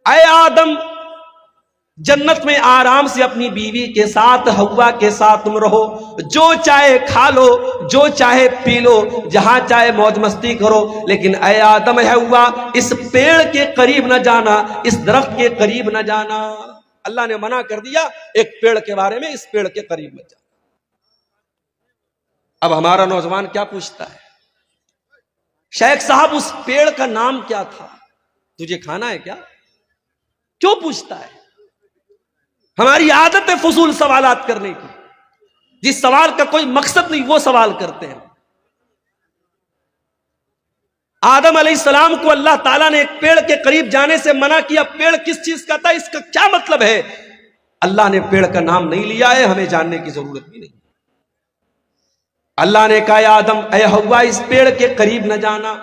اے آدم جنت میں آرام سے اپنی بیوی کے ساتھ ہوا کے ساتھ تم رہو، جو چاہے کھا لو، جو چاہے پی لو، جہاں چاہے موج مستی کرو، لیکن اے آدم ہے ہوا اس پیڑ کے قریب نہ جانا، اس درخت کے قریب نہ جانا۔ اللہ نے منع کر دیا ایک پیڑ کے بارے میں، اس پیڑ کے قریب مت جانا۔ اب ہمارا نوجوان کیا پوچھتا ہے، شیخ صاحب اس پیڑ کا نام کیا تھا، تجھے کھانا ہے کیا؟ کیوں پوچھتا ہے؟ ہماری عادت ہے فضول سوالات کرنے کی، جس سوال کا کوئی مقصد نہیں وہ سوال کرتے ہیں۔ آدم علیہ السلام کو اللہ تعالیٰ نے ایک پیڑ کے قریب جانے سے منع کیا، پیڑ کس چیز کا تھا، اس کا کیا مطلب ہے؟ اللہ نے پیڑ کا نام نہیں لیا ہے، ہمیں جاننے کی ضرورت بھی نہیں۔ اللہ نے کہا آدم اے حوا اس پیڑ کے قریب نہ جانا،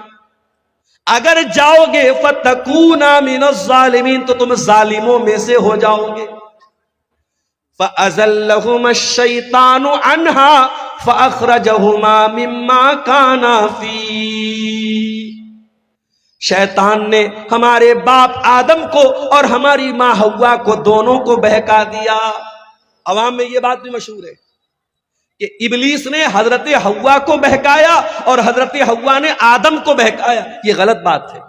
اگر جاؤ گے فَتَكُونَا مِنَ الظَّالِمِينَ تو تم ظالموں میں سے ہو جاؤ گے۔ فَأَزَلَّهُمَا الشَّيْطَانُ عَنْهَا فَأَخْرَجَهُمَا مِمَّا كَانَا فِيهِ، شیطان نے ہمارے باپ آدم کو اور ہماری ماں حوا کو دونوں کو بہکا دیا۔ عوام میں یہ بات بھی مشہور ہے کہ ابلیس نے حضرت حوا کو بہکایا اور حضرت حوا نے آدم کو بہکایا۔ یہ غلط بات ہے،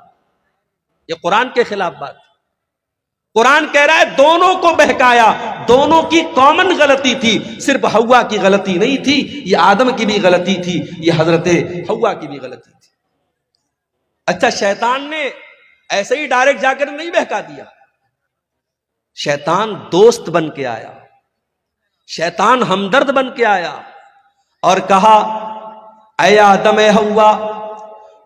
یہ قرآن کے خلاف بات ہے۔ قرآن کہہ رہا ہے دونوں کو بہکایا، دونوں کی کامن غلطی تھی، صرف حوا کی غلطی نہیں تھی، یہ آدم کی بھی غلطی تھی، یہ حضرت حوا کی بھی غلطی تھی۔ اچھا شیطان نے ایسے ہی ڈائریکٹ جا کر نہیں بہکا دیا، شیطان دوست بن کے آیا، شیطان ہمدرد بن کے آیا اور کہا اے آدم اے حوا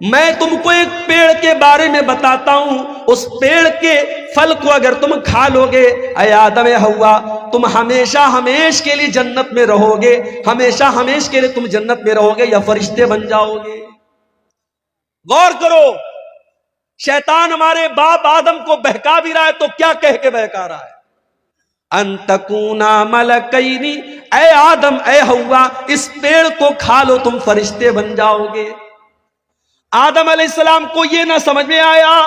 میں تم کو ایک پیڑ کے بارے میں بتاتا ہوں، اس پیڑ کے پھل کو اگر تم کھا لو گے اے آدم اے حوا تم ہمیشہ ہمیش کے لیے جنت میں رہو گے، ہمیشہ ہمیش کے لیے تم جنت میں رہو گے یا فرشتے بن جاؤ گے۔ غور کرو، شیطان ہمارے باپ آدم کو بہکا بھی رہا ہے تو کیا کہہ کے بہکا رہا ہے؟ ان تکونا ملکین، اے آدم اے حوا اس پیڑ کو کھا لو تم فرشتے بن جاؤ گے۔ آدم علیہ السلام کو یہ نہ سمجھ میں آیا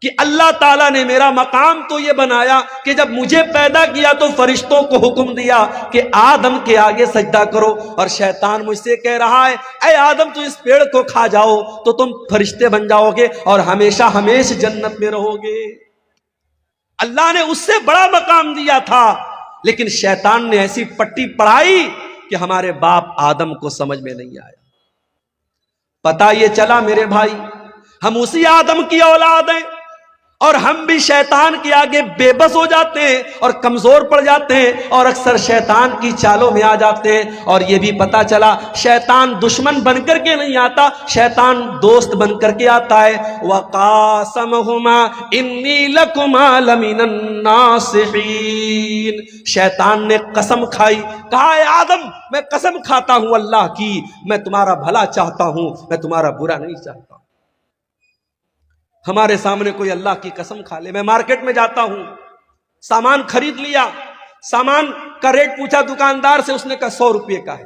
کہ اللہ تعالیٰ نے میرا مقام تو یہ بنایا کہ جب مجھے پیدا کیا تو فرشتوں کو حکم دیا کہ آدم کے آگے سجدہ کرو، اور شیطان مجھ سے کہہ رہا ہے اے آدم تو اس پیڑ کو کھا جاؤ تو تم فرشتے بن جاؤ گے اور ہمیشہ ہمیش جنت میں رہو گے۔ اللہ نے اس سے بڑا مقام دیا تھا، لیکن شیطان نے ایسی پٹی پڑھائی کہ ہمارے باپ آدم کو سمجھ میں نہیں آیا۔ پتہ یہ چلا میرے بھائی ہم اسی آدم کی اولاد ہیں، اور ہم بھی شیطان کے آگے بے بس ہو جاتے ہیں اور کمزور پڑ جاتے ہیں اور اکثر شیطان کی چالوں میں آ جاتے ہیں۔ اور یہ بھی پتا چلا شیطان دشمن بن کر کے نہیں آتا، شیطان دوست بن کر کے آتا ہے۔ وَقَاسَمَهُمَا إِنِّي لَكُمَا لَمِنَ النَّاصِحِينَ، شیطان نے قسم کھائی، کہا اے آدم میں قسم کھاتا ہوں اللہ کی، میں تمہارا بھلا چاہتا ہوں، میں تمہارا برا نہیں چاہتا۔ ہمارے سامنے کوئی اللہ کی قسم کھا لے، میں مارکیٹ میں جاتا ہوں، سامان خرید لیا، سامان کا ریٹ پوچھا دکاندار سے، اس نے کہا 100 روپے کا ہے،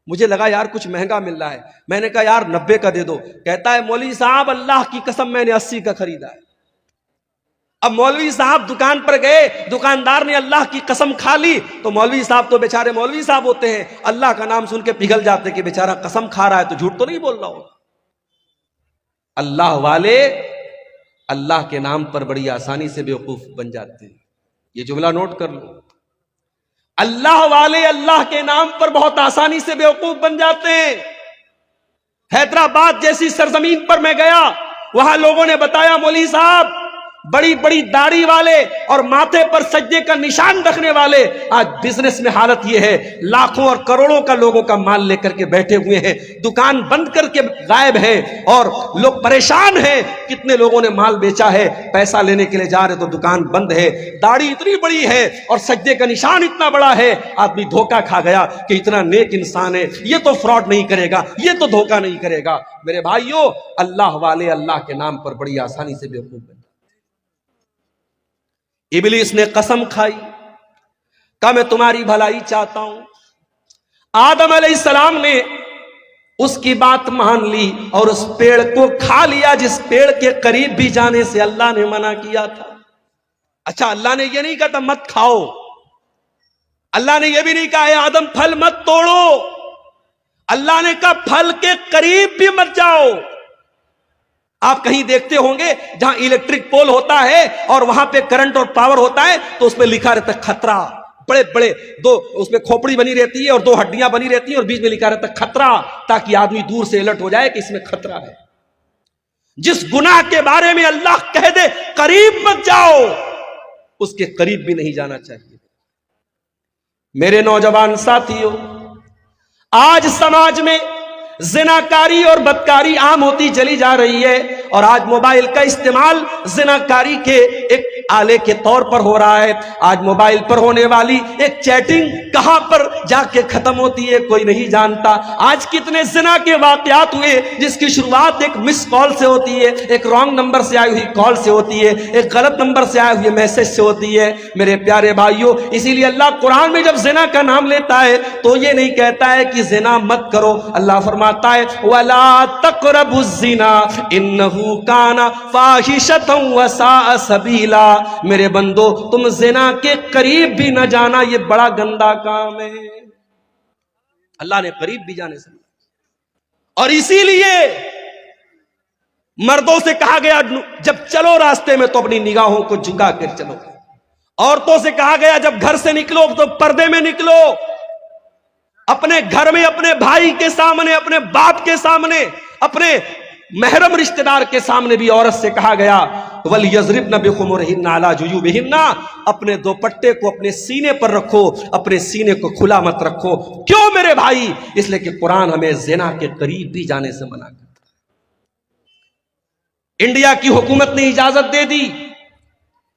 مجھے لگا یار کچھ مہنگا مل رہا ہے، میں نے کہا یار 90 کا دے دو، کہتا ہے مولوی صاحب اللہ کی قسم میں نے 80 کا خریدا ہے۔ اب مولوی صاحب دکان پر گئے، دکاندار نے اللہ کی قسم کھا لی تو مولوی صاحب تو بیچارے مولوی صاحب ہوتے ہیں، اللہ کا نام سن کے پگھل جاتے کہ بیچارہ قسم کھا رہا ہے تو جھوٹ تو نہیں بول رہا ہو۔ اللہ والے اللہ کے نام پر بڑی آسانی سے بیوقوف بن جاتے ہیں، یہ جملہ نوٹ کر لو، اللہ والے اللہ کے نام پر بہت آسانی سے بیوقوف بن جاتے ہیں۔ حیدرآباد جیسی سرزمین پر میں گیا، وہاں لوگوں نے بتایا مولوی صاحب بڑی بڑی داڑھی والے اور ماتھے پر سجدے کا نشان رکھنے والے آج بزنس میں حالت یہ ہے، لاکھوں اور کروڑوں کا لوگوں کا مال لے کر کے بیٹھے ہوئے ہیں، دکان بند کر کے غائب ہیں اور لوگ پریشان ہیں، کتنے لوگوں نے مال بیچا ہے، پیسہ لینے کے لیے جا رہے تو دکان بند ہے، داڑھی اتنی بڑی ہے اور سجدے کا نشان اتنا بڑا ہے، آدمی دھوکہ کھا گیا کہ اتنا نیک انسان ہے یہ تو فراڈ نہیں کرے گا، یہ تو دھوکہ نہیں کرے گا۔ میرے بھائیوں اللہ والے اللہ کے نام پر بڑی آسانی سے بیوقوف بن، ابلیس نے قسم کھائی، کہا میں تمہاری بھلائی چاہتا ہوں۔ آدم علیہ السلام نے اس کی بات مان لی اور اس پیڑ کو کھا لیا جس پیڑ کے قریب بھی جانے سے اللہ نے منع کیا تھا۔ اچھا، اللہ نے یہ نہیں کہا تھا مت کھاؤ، اللہ نے یہ بھی نہیں کہا اے آدم پھل مت توڑو، اللہ نے کہا پھل کے قریب بھی مت جاؤ۔ آپ کہیں دیکھتے ہوں گے جہاں الیکٹرک پول ہوتا ہے اور وہاں پہ کرنٹ اور پاور ہوتا ہے تو اس پہ لکھا رہتا ہے خطرہ، بڑے بڑے دو اس میں کھوپڑی بنی رہتی ہے اور دو ہڈیاں بنی رہتی ہیں اور بیچ میں لکھا رہتا ہے خطرہ، تاکہ آدمی دور سے الرٹ ہو جائے کہ اس میں خطرہ ہے۔ جس گناہ کے بارے میں اللہ کہہ دے قریب مت جاؤ، اس کے قریب بھی نہیں جانا چاہیے۔ میرے نوجوان ساتھیوں، آج سماج میں زناکاری اور بدکاری عام ہوتی چلی جا رہی ہے، اور آج موبائل کا استعمال زناکاری کے ایک آلے کے طور پر ہو رہا ہے۔ آج موبائل پر ہونے والی ایک چیٹنگ کہاں پر جا کے ختم ہوتی ہے کوئی نہیں جانتا۔ آج کتنے زنا کے واقعات ہوئے جس کی شروعات ایک مس کال سے ہوتی ہے، ایک رانگ نمبر سے آئی ہوئی کال سے ہوتی ہے، ایک غلط نمبر سے آئے ہوئے میسج سے ہوتی ہے۔ میرے پیارے بھائیوں، اسی لیے اللہ قرآن میں جب زنا کا نام لیتا ہے تو یہ نہیں کہتا ہے کہ زنا مت کرو، اللہ فرماتا ہے وَلَا تَقْرَبُوا الزِّنَا إِنَّهُ كَانَ فَاحِشَةً وَسَاءَ سَبِيلًا۔ میرے بندو، تم زنا کے قریب بھی نہ جانا، یہ بڑا گندا کام ہے۔ اللہ نے قریب بھی جانے سے، اور اسی لیے مردوں سے کہا گیا جب چلو راستے میں تو اپنی نگاہوں کو جھکا کر چلو، عورتوں سے کہا گیا جب گھر سے نکلو تو پردے میں نکلو، اپنے گھر میں اپنے بھائی کے سامنے، اپنے باپ کے سامنے، اپنے محرم رشتہ دار کے سامنے بھی عورت سے کہا گیا وَلْيَضْرِبْنَ بِخُمُرِهِنَّ عَلَى جُيُوبِهِنَّ، اپنے دوپٹے کو اپنے سینے پر رکھو، اپنے سینے کو کھلا مت رکھو۔ کیوں میرے بھائی؟ اس لیے کہ قرآن ہمیں زنا کے قریب بھی جانے سے منع کرتا ہے۔ انڈیا کی حکومت نے اجازت دے دی،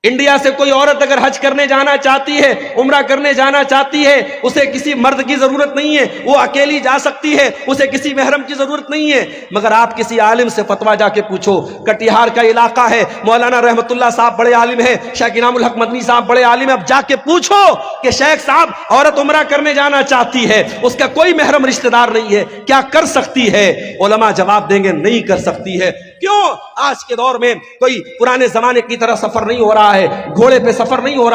انڈیا سے کوئی عورت اگر حج کرنے جانا چاہتی ہے، عمرہ کرنے جانا چاہتی ہے، اسے کسی مرد کی ضرورت نہیں ہے، وہ اکیلی جا سکتی ہے، اسے کسی محرم کی ضرورت نہیں ہے۔ مگر آپ کسی عالم سے فتویٰ جا کے پوچھو، کٹیہار کا علاقہ ہے، مولانا رحمت اللہ صاحب بڑے عالم ہیں، شیخ انعام الحق مدنی صاحب بڑے عالم ہیں، اب جا کے پوچھو کہ شیخ صاحب عورت عمرہ کرنے جانا چاہتی ہے، اس کا کوئی محرم رشتہ دار نہیں ہے، کیا کر سکتی ہے؟ علماء جواب دیں گے نہیں کر سکتی ہے۔ کیوں؟ آج کے دور میں کوئی پرانے زمانے کی طرح سفر نہیں ہو رہا ہے، گھوڑے پہ سفر نہیں ہو رہا